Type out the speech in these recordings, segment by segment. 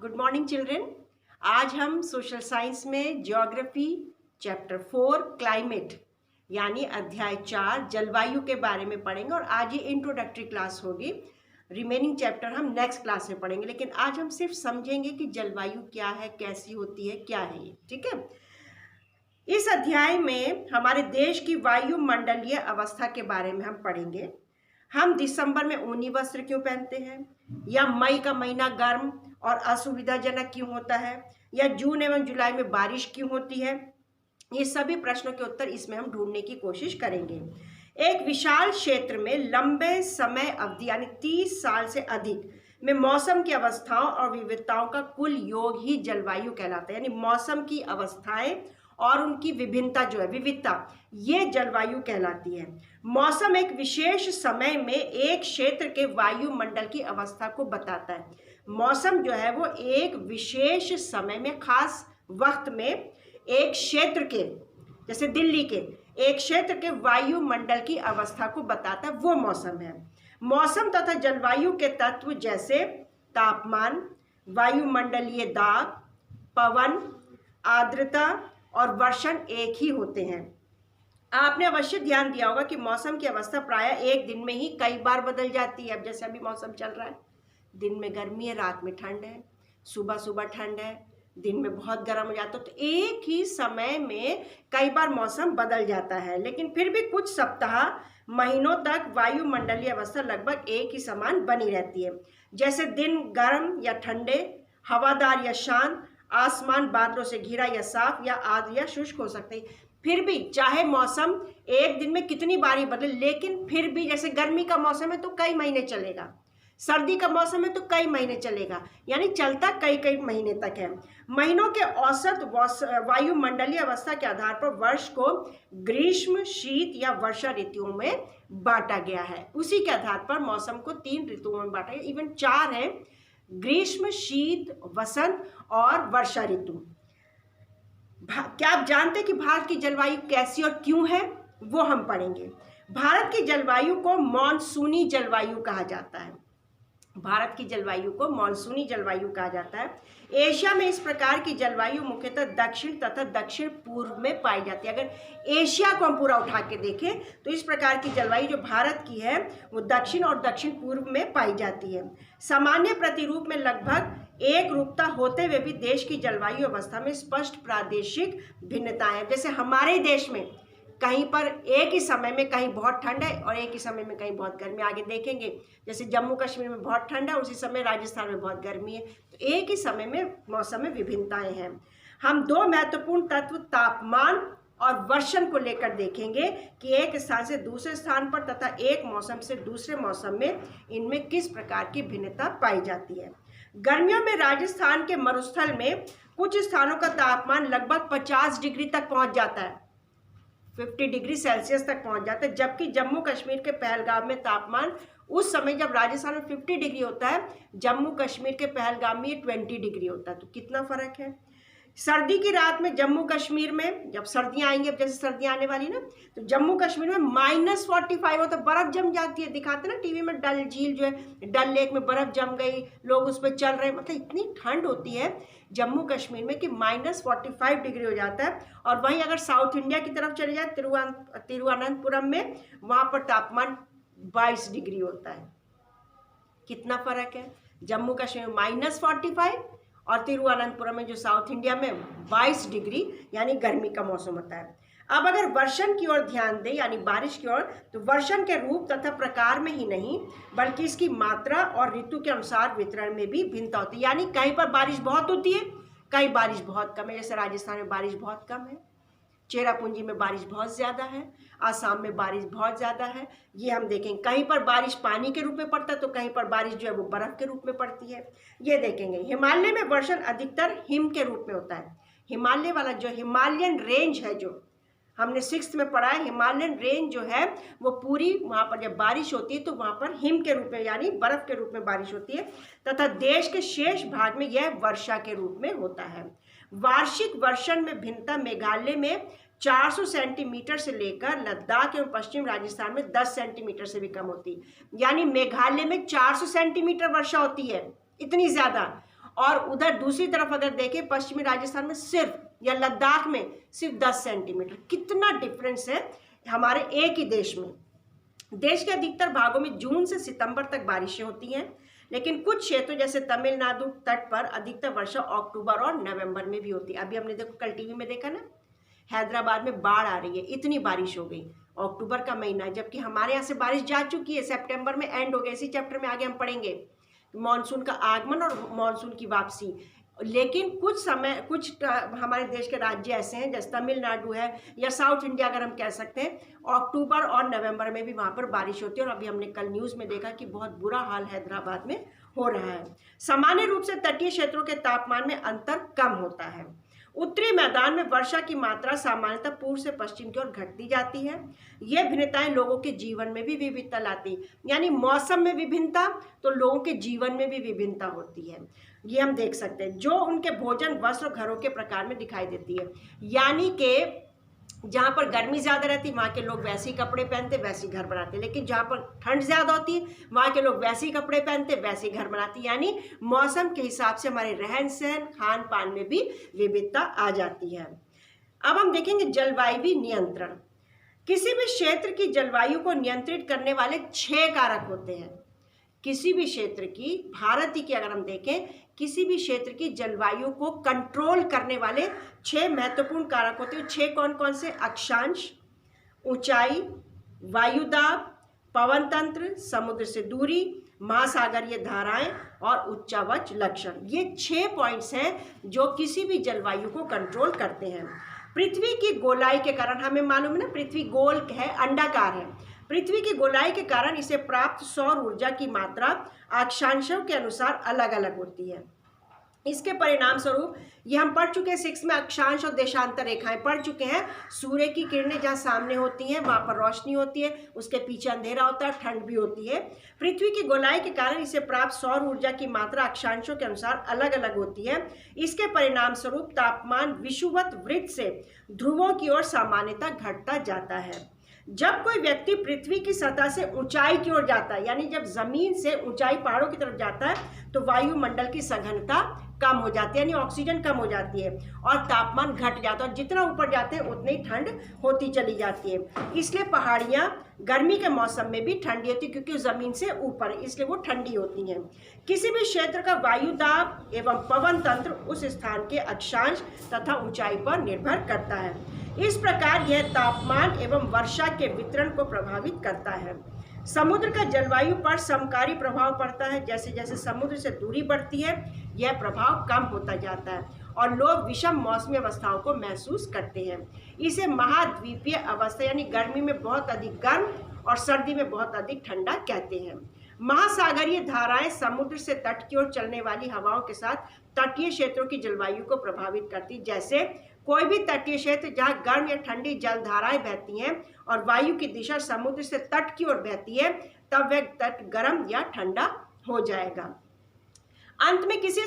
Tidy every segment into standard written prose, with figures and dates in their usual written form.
Good morning children. आज हम social science में ज्योग्राफी चैप्टर 4 क्लाइमेट यानी अध्याय 4 जलवायु के बारे में पढ़ेंगे और आज ये इंट्रोडक्टरी क्लास होगी। रिमेनिंग चैप्टर हम नेक्स्ट क्लास में पढ़ेंगे, लेकिन आज हम सिर्फ समझेंगे कि जलवायु क्या है, कैसी होती है, क्या है ये। ठीक है। इस अध्याय में हमारे देश की वायुमंडलीय अवस्था के बारे में हम पढ़ेंगे। हम दिसंबर में ऊनी वस्त्र क्यों पहनते हैं, या मई का महीना गर्म और असुविधाजनक क्यों होता है, या जून एवं जुलाई में बारिश क्यों होती है। ये सभी प्रश्नों के उत्तर इसमें हम ढूंढने की कोशिश करेंगे। एक विशाल क्षेत्र में लंबे समय अवधि यानी 30 साल से अधिक में मौसम की अवस्थाओं और विविधताओं का कुल योग ही जलवायु कहलाता है। यानी मौसम की अवस्थाएं और उनकी विभिन्नता जो है, विविधता, ये जलवायु कहलाती है। मौसम एक विशेष समय में एक क्षेत्र के वायुमंडल की अवस्था को बताता है। मौसम जो है वो एक विशेष समय में, खास वक्त में, एक क्षेत्र के, जैसे दिल्ली के एक क्षेत्र के वायुमंडल की अवस्था को बताता है, वो मौसम है। मौसम तथा जलवायु के तत्व जैसे तापमान, वायुमंडलीय दाब, पवन, आर्द्रता और वर्षण एक ही होते हैं। आपने अवश्य ध्यान दिया होगा कि मौसम की अवस्था प्रायः एक दिन में ही कई बार बदल जाती है। अब जैसे अभी मौसम चल रहा है, दिन में गर्मी है, रात में ठंड है, सुबह सुबह ठंड है, दिन में बहुत गर्म हो जाता है। तो एक ही समय में कई बार मौसम बदल जाता है, लेकिन फिर भी कुछ सप्ताह, महीनों तक वायुमंडलीय अवस्था लगभग एक ही समान बनी रहती है। जैसे दिन गर्म या ठंडे, हवादार या शांत, आसमान बादलों से घिरा या साफ, या आर्द्र या शुष्क हो सकते हैं। फिर भी चाहे मौसम एक दिन में कितनी बारी बदले, लेकिन फिर भी जैसे गर्मी का मौसम है तो कई महीने चलेगा, सर्दी का मौसम है तो कई महीने चलेगा, यानी चलता कई कई महीने तक है। महीनों के औसत वायुमंडलीय अवस्था के आधार पर वर्ष को ग्रीष्म, शीत या वर्षा ऋतुओं में बांटा गया है। उसी के आधार पर मौसम को 3 ऋतुओं में बांटा गया, इवन 4 है: ग्रीष्म, शीत, वसंत और वर्षा ऋतु। क्या आप जानते हैं कि भारत की जलवायु कैसी और क्यों है? वो हम पढ़ेंगे। भारत की जलवायु को मॉनसूनी जलवायु कहा जाता है। भारत की जलवायु को मॉनसूनी जलवायु कहा जाता है। एशिया में इस प्रकार की जलवायु मुख्यतः दक्षिण तथा दक्षिण पूर्व में पाई जाती है। अगर एशिया को हम पूरा उठा के देखें तो इस प्रकार की जलवायु जो भारत की है वो दक्षिण और दक्षिण पूर्व में पाई जाती है। सामान्य प्रतिरूप में लगभग एक रूपता होते हुए भी देश की जलवायु अवस्था में स्पष्ट प्रादेशिक भिन्नताएं हैं। जैसे हमारे देश में कहीं पर एक ही समय में कहीं बहुत ठंड है और एक ही समय में कहीं बहुत गर्मी। आगे देखेंगे जैसे जम्मू कश्मीर में बहुत ठंड है, उसी समय राजस्थान में बहुत गर्मी है। तो एक ही समय में मौसम में विभिन्नताएं हैं। हम 2 महत्वपूर्ण तत्व तापमान और वर्षण को लेकर देखेंगे कि एक स्थान से दूसरे स्थान पर तथा एक मौसम से दूसरे मौसम में इनमें किस प्रकार की भिन्नता पाई जाती है। गर्मियों में राजस्थान के मरुस्थल में कुछ स्थानों का तापमान लगभग 50 डिग्री तक पहुंच जाता है, 50 डिग्री सेल्सियस तक पहुंच जाता है। जबकि जम्मू कश्मीर के पहलगाम में तापमान उस समय जब राजस्थान में 50 डिग्री होता है, जम्मू कश्मीर के पहलगाम में 20 डिग्री होता है। तो कितना फर्क है। सर्दी की रात में जम्मू कश्मीर में, जब सर्दियां आएंगी, अब जैसे सर्दियां आने वाली ना, तो जम्मू कश्मीर में -45 होता है, बर्फ जम जाती है। दिखाते ना टीवी में, डल झील जो है, डल लेक में बर्फ जम गई, लोग उस पर चल रहे हैं। मतलब इतनी ठंड होती है जम्मू कश्मीर में कि -45 डिग्री हो जाता है। और वहीं अगर साउथ इंडिया की तरफ चले जाए, तिरुवनंतपुरम में, वहां पर तापमान 22 डिग्री होता है। कितना फर्क है। जम्मू कश्मीर में -45 और तिरुवनंतपुरम में, जो साउथ इंडिया में, 22 डिग्री, यानी गर्मी का मौसम होता है। अब अगर वर्षण की ओर ध्यान दें, यानी बारिश की ओर, तो वर्षण के रूप तथा प्रकार में ही नहीं बल्कि इसकी मात्रा और ऋतु के अनुसार वितरण में भी भिन्नता होती है। यानी कहीं पर बारिश बहुत होती है, कहीं बारिश बहुत कम है। जैसे राजस्थान में बारिश बहुत कम है, चेरापूंजी में बारिश बहुत ज़्यादा है, आसाम में बारिश बहुत ज़्यादा है। ये हम देखेंगे। कहीं पर बारिश पानी के रूप में पड़ता है तो कहीं पर बारिश जो है वो बर्फ़ के रूप में पड़ती है। ये देखेंगे। हिमालय में वर्षण अधिकतर हिम के रूप में होता है। हिमालय वाला जो हिमालयन रेंज है, जो हमने 6th में पढ़ा है, हिमालयन रेंज जो है वो पूरी, वहाँ पर जब बारिश होती है तो वहाँ पर हिम के रूप में, यानी बर्फ़ के रूप में बारिश होती है, तथा देश के शेष भाग में यह वर्षा के रूप में होता है। वार्षिक वर्षण में भिन्नता मेघालय में 400 सेंटीमीटर से लेकर लद्दाख एवं पश्चिम राजस्थान में 10 सेंटीमीटर से भी कम होती है। यानी मेघालय में 400 सेंटीमीटर वर्षा होती है, इतनी ज़्यादा, और उधर दूसरी तरफ अगर देखें पश्चिमी राजस्थान में सिर्फ, या लद्दाख में सिर्फ 10 सेंटीमीटर। कितना डिफरेंस है हमारे एक ही देश में। देश के अधिकतर भागों में जून से सितंबर तक बारिशें होती हैं, लेकिन कुछ क्षेत्रों जैसे तमिलनाडु तट पर अधिकतर वर्षा अक्टूबर और नवंबर में भी होती है। अभी हमने देखो कल टीवी में देखा ना, हैदराबाद में बाढ़ आ रही है, इतनी बारिश हो गई। अक्टूबर का महीना है, जबकि हमारे यहाँ से बारिश जा चुकी है, सितंबर में एंड हो गया। इसी चैप्टर में आगे हम पढ़ेंगे मॉनसून का आगमन और मॉनसून की वापसी। लेकिन कुछ हमारे देश के राज्य ऐसे हैं जैसे तमिलनाडु है या साउथ इंडिया अगर हम कह सकते हैं, अक्टूबर और नवंबर में भी वहाँ पर बारिश होती है। और अभी हमने कल न्यूज़ में देखा कि बहुत बुरा हाल हैदराबाद में हो रहा है। सामान्य रूप से तटीय क्षेत्रों के तापमान में अंतर कम होता है। उत्तरी मैदान में वर्षा की मात्रा सामान्यतः पूर्व से पश्चिम की ओर घटती जाती है। ये भिन्नताएं लोगों के जीवन में भी विविधता लाती, यानी मौसम में विभिन्नता तो लोगों के जीवन में भी विभिन्नता होती है। ये हम देख सकते हैं, जो उनके भोजन, वस्त्र और घरों के प्रकार में दिखाई देती है। यानी कि जहाँ पर गर्मी ज़्यादा रहती है वहाँ के लोग वैसे ही कपड़े पहनते, वैसे ही घर बनाते, लेकिन जहाँ पर ठंड ज़्यादा होती है वहाँ के लोग वैसे ही कपड़े पहनते, वैसे ही घर बनाते। यानी मौसम के हिसाब से हमारे रहन सहन, खान पान में भी विविधता आ जाती है। अब हम देखेंगे जलवायु नियंत्रण। किसी भी क्षेत्र की जलवायु को नियंत्रित करने वाले 6 कारक होते हैं। किसी भी क्षेत्र की, भारत की अगर हम देखें, किसी भी क्षेत्र की जलवायु को कंट्रोल करने वाले 6 महत्वपूर्ण कारक होते हैं। 6 कौन कौन से? अक्षांश, ऊंचाई, वायुदाब, पवन तंत्र, समुद्र से दूरी, महासागरीय धाराएं और उच्चावच लक्षण। ये 6 पॉइंट्स हैं जो किसी भी जलवायु को कंट्रोल करते हैं। पृथ्वी की गोलाई के कारण, हमें मालूम है ना पृथ्वी गोल है, अंडाकार है। पृथ्वी की गोलाई के कारण इसे प्राप्त सौर ऊर्जा की मात्रा अक्षांशों के अनुसार अलग अलग होती है। इसके परिणाम स्वरूप ये हम पढ़ चुके हैं 6 में, अक्षांश और देशांतर रेखाएं पढ़ चुके हैं। सूर्य की किरणें जहाँ सामने होती हैं वहाँ पर रोशनी होती है, उसके पीछे अंधेरा होता है, ठंड भी होती है। पृथ्वी की गोलाई के कारण इसे प्राप्त सौर ऊर्जा की मात्रा अक्षांशों के अनुसार अलग अलग होती है। इसके परिणाम स्वरूप तापमान विषुवत वृत्त से ध्रुवों की ओर सामान्यतः घटता जाता है। जब कोई व्यक्ति पृथ्वी की सतह से ऊंचाई की ओर जाता है, यानी जब जमीन से ऊंचाई पहाड़ों की तरफ जाता है, तो वायुमंडल की सघनता कम हो जाती है, यानी ऑक्सीजन कम हो जाती है और तापमान घट जाता है। और जितना ऊपर जाते हैं उतनी ठंड होती चली जाती है। इसलिए पहाड़ियाँ गर्मी के मौसम में भी ठंडी होती है, क्योंकि जमीन से ऊपर, इसलिए वो ठंडी होती हैं। किसी भी क्षेत्र का वायुदाब एवं पवन तंत्र उस स्थान के अक्षांश तथा ऊंचाई पर निर्भर करता है। इस प्रकार यह तापमान एवं वर्षा के वितरण को प्रभावित करता है। समुद्र का जलवायु पर समकारी प्रभाव पड़ता है। जैसे जैसे समुद्र से दूरी बढ़ती है यह प्रभाव कम होता जाता है और लोग विषम मौसमी अवस्थाओं को महसूस करते हैं। इसे महाद्वीपीय अवस्था, यानी गर्मी में बहुत अधिक गर्म और सर्दी में बहुत अधिक ठंडा कहते हैं। महासागरीय धाराएं समुद्र से तट की ओर चलने वाली हवाओं के साथ तटीय क्षेत्रों की जलवायु को प्रभावित करती। जैसे कोई भी तटीय क्षेत्र जहां गर्म या ठंडी जलधाराएं बहती हैं और वायु की दिशा समुद्र से तट की ओर बहती है, तब वह तट गर्म या ठंडा हो जाएगा। अंत में किसी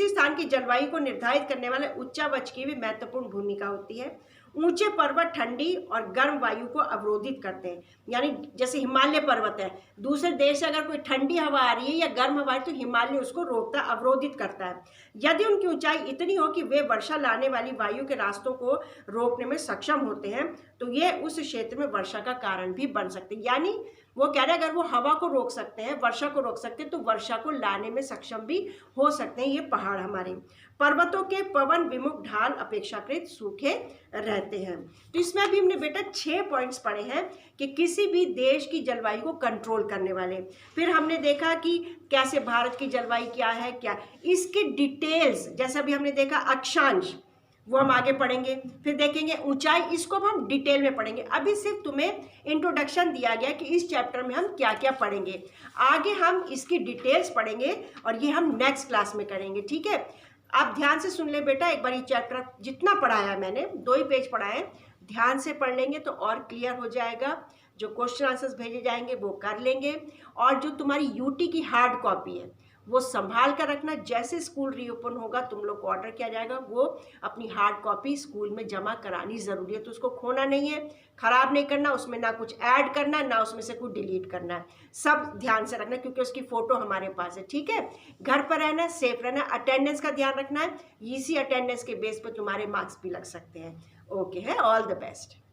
स्थान की जलवायु को निर्धारित करने वाले उच्चावच की भी महत्वपूर्ण भूमिका होती है। ऊंचे पर्वत ठंडी और गर्म वायु को अवरोधित करते हैं, यानी जैसे हिमालय पर्वत है, दूसरे देश से अगर कोई ठंडी हवा आ रही है या गर्म हवा आ रही है तो हिमालय उसको रोकता, अवरोधित करता है। यदि उनकी ऊंचाई इतनी हो कि वे वर्षा लाने वाली वायु के रास्तों को रोकने में सक्षम होते हैं, तो ये उस क्षेत्र में वर्षा का कारण भी बन सकते हैं। यानी वो कह रहे हैं अगर वो हवा को रोक सकते हैं, वर्षा को रोक सकते हैं, तो वर्षा को लाने में सक्षम भी हो सकते हैं ये पहाड़ हमारे। पर्वतों के पवन विमुख ढाल अपेक्षाकृत सूखे रहते हैं। तो इसमें अभी हमने बेटा 6 पॉइंट्स पढ़े हैं कि किसी भी देश की जलवायु को कंट्रोल करने वाले। फिर हमने देखा कि कैसे भारत की जलवायु क्या है, क्या इसकी डिटेल्स, जैसे अभी हमने देखा अक्षांश, वो हम आगे पढ़ेंगे। फिर देखेंगे ऊंचाई, इसको हम डिटेल में पढ़ेंगे। अभी सिर्फ तुम्हें इंट्रोडक्शन दिया गया कि इस चैप्टर में हम क्या क्या पढ़ेंगे, आगे हम इसकी डिटेल्स पढ़ेंगे और ये हम नेक्स्ट क्लास में करेंगे। ठीक है, आप ध्यान से सुन ले बेटा, एक बार ये चैप्टर जितना पढ़ाया है मैंने, 2 ही पेज पढ़ाए, ध्यान से पढ़ लेंगे तो और क्लियर हो जाएगा। जो क्वेश्चन आंसर्स भेजे जाएंगे वो कर लेंगे, और जो तुम्हारी यूटी की हार्ड कॉपी है वो संभाल कर रखना। जैसे स्कूल रीओपन होगा तुम लोग को ऑर्डर किया जाएगा, वो अपनी हार्ड कॉपी स्कूल में जमा करानी ज़रूरी है। तो उसको खोना नहीं है, ख़राब नहीं करना, उसमें ना कुछ ऐड करना, ना उसमें से कुछ डिलीट करना है। सब ध्यान से रखना क्योंकि उसकी फ़ोटो हमारे पास है, ठीक है। घर पर रहना, सेफ रहना, अटेंडेंस का ध्यान रखना है। इसी अटेंडेंस के बेस पर तुम्हारे मार्क्स भी लग सकते हैं। ओके है, ऑल द बेस्ट।